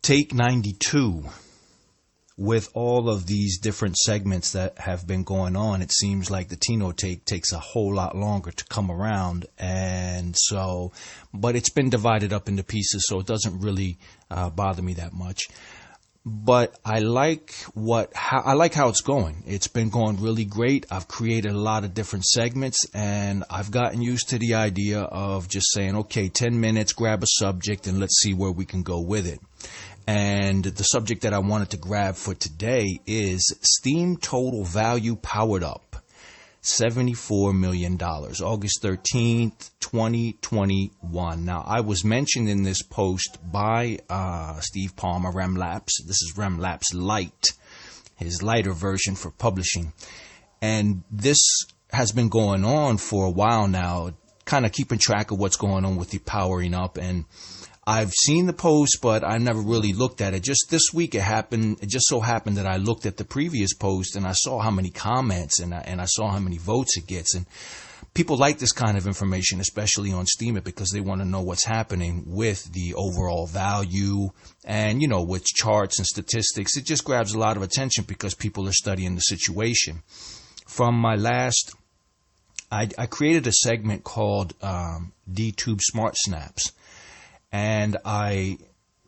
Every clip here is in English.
take 92. With all of these different segments that have been going on, it seems like the Tino take takes a whole lot longer to come around. And so, but it's been divided up into pieces, so it doesn't really bother me that much. But I like how it's going. It's been going really great. I've created a lot of different segments, and I've gotten used to the idea of just saying, okay, 10 minutes, grab a subject, and let's see where we can go with it. And the subject that I wanted to grab for today is Steam Total Value Powered Up, $74 million, August 13th, 2021. Now, I was mentioned in this post by Steve Palmer, RemLapse. This is RemLapse Lite, his lighter version for publishing. And this has been going on for a while now, kind of keeping track of what's going on with the powering up. And I've seen the post, but I never really looked at it. Just this week it happened. It just so happened that I looked at the previous post and I saw how many comments and I saw how many votes it gets. And people like this kind of information, especially on Steam, because they want to know what's happening with the overall value and, you know, with charts and statistics. It just grabs a lot of attention because people are studying the situation. From my last, I created a segment called DTube Smart Snaps. And I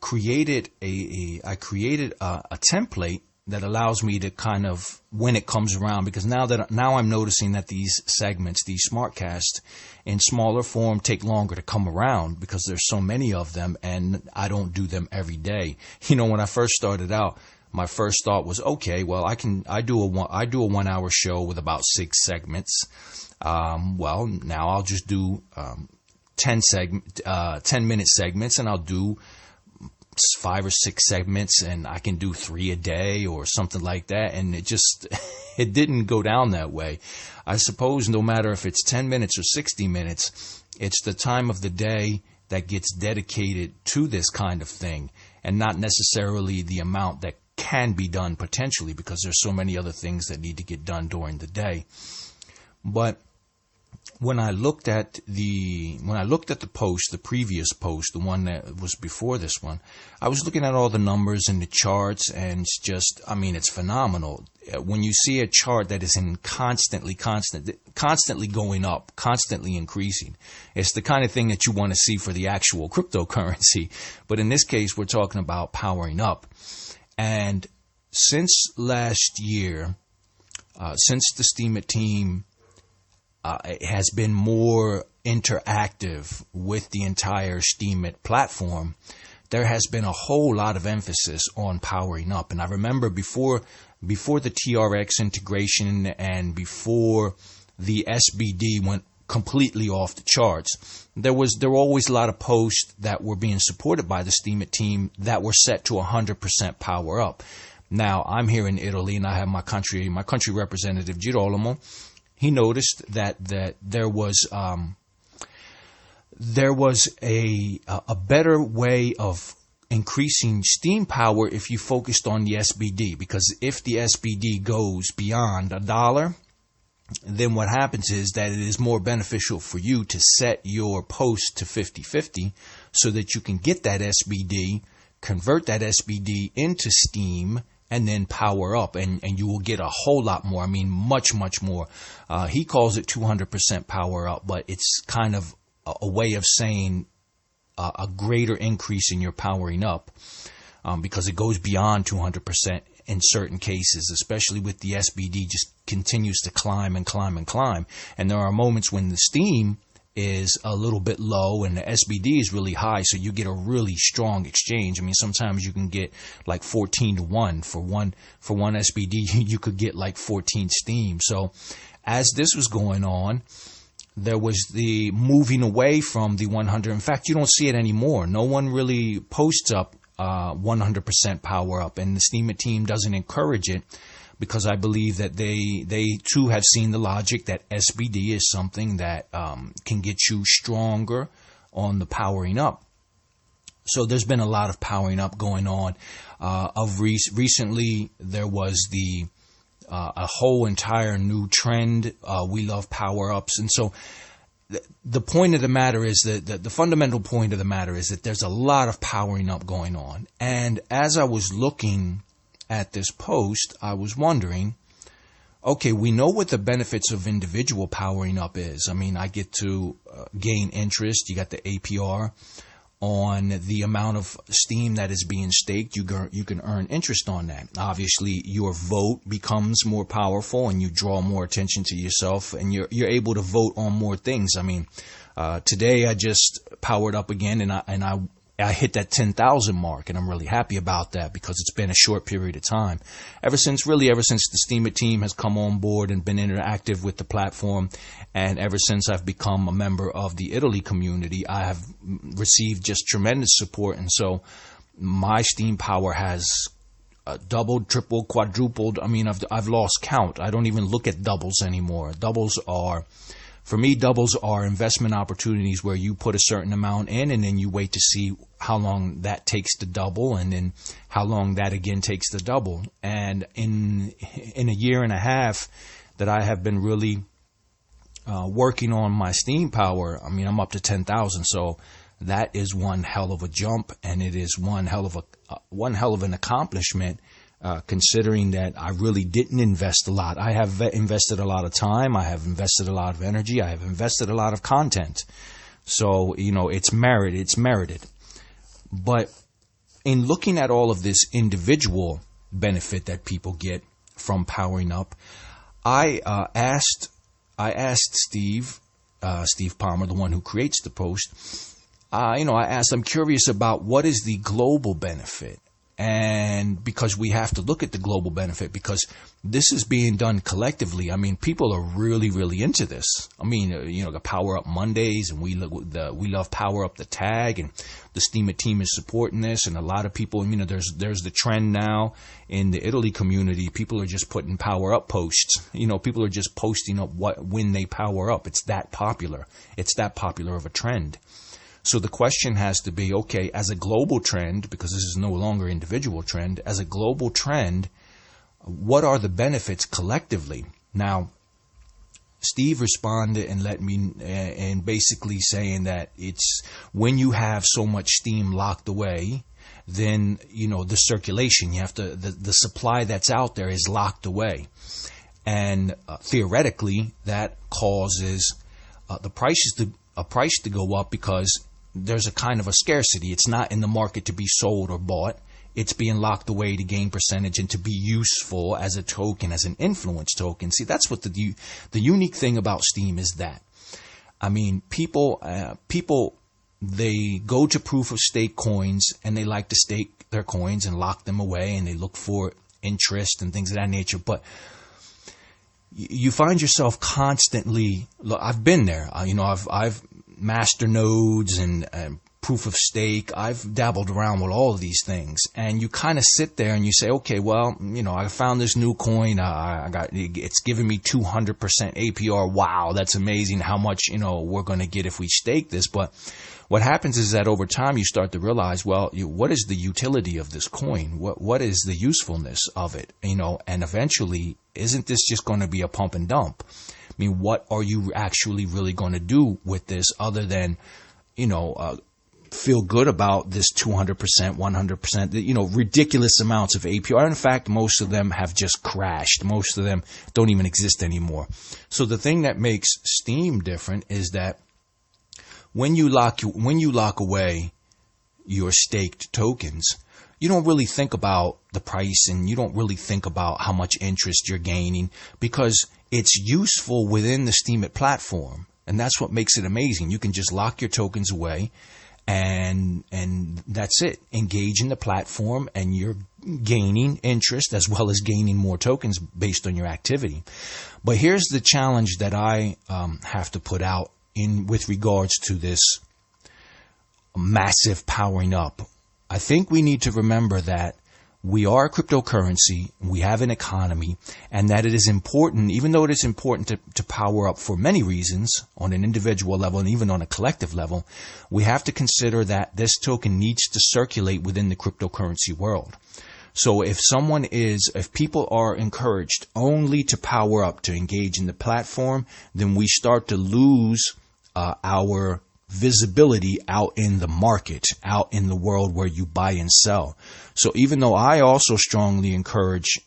created a template that allows me to kind of, when it comes around, because now I'm noticing that these segments, these smartcasts in smaller form take longer to come around because there's so many of them and I don't do them every day. You know, when I first started out, my first thought was, okay, well, I do a 1 hour show with about 6 segments. Well, now I'll just do 10-minute segments, and I'll do 5 or 6 segments, and I can do 3 a day or something like that. And it didn't go down that way. I suppose no matter if it's 10 minutes or 60 minutes, it's the time of the day that gets dedicated to this kind of thing, and not necessarily the amount that can be done potentially, because there's so many other things that need to get done during the day. But when I looked at the post, the previous post, the one that was before this one, I was looking at all the numbers and the charts, and it's just, I mean, it's phenomenal. When you see a chart that is constantly going up, constantly increasing, it's the kind of thing that you want to see for the actual cryptocurrency. But in this case, we're talking about powering up. And since last year, since the Steemit team has been more interactive with the entire Steemit platform, there has been a whole lot of emphasis on powering up. And I remember before the TRX integration and before the SBD went completely off the charts, there were always a lot of posts that were being supported by the Steemit team that were set to 100% power up. Now, I'm here in Italy, and I have my country representative, Girolamo. He noticed that there was a better way of increasing steam power if you focused on the SBD, because if the SBD goes beyond $1, then what happens is that it is more beneficial for you to set your post to 50-50 so that you can get that SBD, convert that SBD into steam, and then power up, and you will get a whole lot more. I mean, much more. He calls it 200% power up, but it's kind of a way of saying a greater increase in your powering up, because it goes beyond 200% in certain cases, especially with the SBD just continues to climb and climb and climb. And there are moments when the steam is a little bit low and the SBD is really high, so you get a really strong exchange. I mean, sometimes you can get like 14-1 for one SBD. You could get like 14 steam. So as this was going on, there was the moving away from the 100. In fact, you don't see it anymore. No one really posts up 100% power up, and the Steemit team doesn't encourage it, because I believe that they too have seen the logic that SBD is something that can get you stronger on the powering up. So there's been a lot of powering up going on. Recently, there was a whole entire new trend. We love power ups, and so the point of the matter is that the fundamental point of the matter is that there's a lot of powering up going on. And as I was looking at this post, I was wondering, okay, we know what the benefits of individual powering up is. I mean, I get to gain interest. You got the APR on the amount of steam that is being staked. You can earn interest on that. Obviously, your vote becomes more powerful, and you draw more attention to yourself, and you're able to vote on more things. I mean, today I just powered up again, and I hit that 10,000 mark, and I'm really happy about that because it's been a short period of time. Ever since the Steam It team has come on board and been interactive with the platform, and ever since I've become a member of the Italy community, I have received just tremendous support. And so my Steam power has doubled, tripled, quadrupled. I mean, I've lost count. I don't even look at doubles anymore. For me, doubles are investment opportunities where you put a certain amount in, and then you wait to see how long that takes to double, and then how long that again takes to double. And in a year and a half that I have been really working on my Steam power, I mean, I'm up to 10,000. So that is one hell of a jump, and it is one hell of an accomplishment. Considering that I really didn't invest a lot. I have invested a lot of time. I have invested a lot of energy. I have invested a lot of content. So, it's merited. But in looking at all of this individual benefit that people get from powering up, I asked Steve Palmer, the one who creates the post, I'm curious about what is the global benefit. And because we have to look at the global benefit, because this is being done collectively. I mean, people are really, really into this. I mean, the Power Up Mondays, and we love Power Up the tag, and the Steam It team is supporting this. And a lot of people, there's the trend now in the Italy community. People are just putting Power Up posts. People are just posting up when they power up. It's that popular. It's that popular of a trend. So the question has to be, okay, as a global trend, because this is no longer individual trend, as a global trend, what are the benefits collectively? Now, Steve responded and basically saying that it's when you have so much steam locked away, then, the circulation, you have to, the supply that's out there is locked away. And theoretically, that causes the price to go up because there's a kind of a scarcity. It's not in the market to be sold or bought. It's being locked away to gain percentage and to be useful as a token, as an influence token. See, that's what the unique thing about Steam is that. I mean, people, they go to proof of stake coins and they like to stake their coins and lock them away, and they look for interest and things of that nature. But you find yourself constantly, look, I've been there. I've master nodes and proof of stake. I've dabbled around with all of these things, and you kind of sit there and you say, okay, well, I found this new coin. It's giving me 200% APR. Wow, that's amazing. How much, we're going to get if we stake this. But what happens is that over time you start to realize, well, what is the utility of this coin? What is the usefulness of it? And eventually, isn't this just going to be a pump and dump? I mean, what are you actually really going to do with this other than, feel good about this 200%, 100%, ridiculous amounts of APR. In fact, most of them have just crashed. Most of them don't even exist anymore. So the thing that makes Steam different is that when you lock away your staked tokens, you don't really think about the price, and you don't really think about how much interest you're gaining, because it's useful within the Steam It platform. And that's what makes it amazing. You can just lock your tokens away, and that's it. Engage in the platform, and you're gaining interest as well as gaining more tokens based on your activity. But here's the challenge that I have to put out with regards to this massive powering up. I think we need to remember that we are a cryptocurrency, we have an economy, and that it is important, even though it is important to power up for many reasons on an individual level and even on a collective level, we have to consider that this token needs to circulate within the cryptocurrency world. So if people are encouraged only to power up, to engage in the platform, then we start to lose our visibility out in the market, out in the world where you buy and sell. So even though I also strongly encourage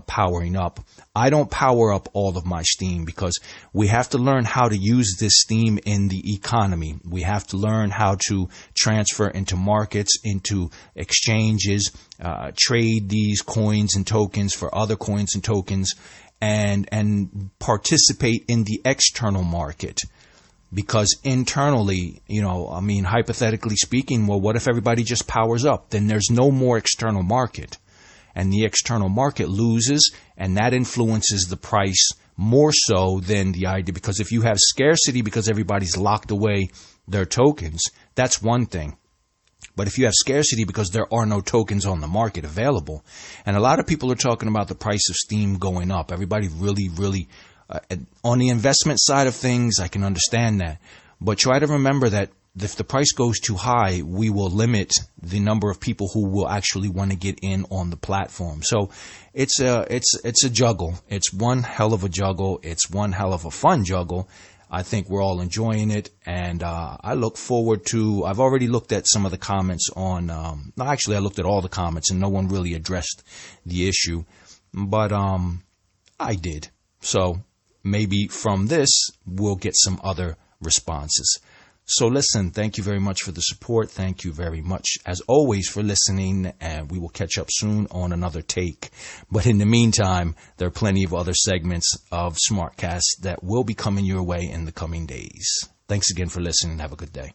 powering up, I don't power up all of my steam, because we have to learn how to use this steam in the economy. We have to learn how to transfer into markets, into exchanges, trade these coins and tokens for other coins and tokens, and participate in the external market. Because internally, hypothetically speaking, well, what if everybody just powers up? Then there's no more external market. And the external market loses, and that influences the price more so than the idea. Because if you have scarcity because everybody's locked away their tokens, that's one thing. But if you have scarcity because there are no tokens on the market available, and a lot of people are talking about the price of Steam going up. Everybody really, on the investment side of things, I can understand that. But try to remember that if the price goes too high, we will limit the number of people who will actually want to get in on the platform. So it's a juggle. It's one hell of a juggle. It's one hell of a fun juggle. I think we're all enjoying it, and I look forward to. I've already looked at some of the comments on. I looked at all the comments, and no one really addressed the issue, but I did. So maybe from this we'll get some other responses. So listen, thank you very much for the support. Thank you very much, as always, for listening, and we will catch up soon on another take. But in the meantime, there are plenty of other segments of SmartCast that will be coming your way in the coming days. Thanks again for listening. Have a good day.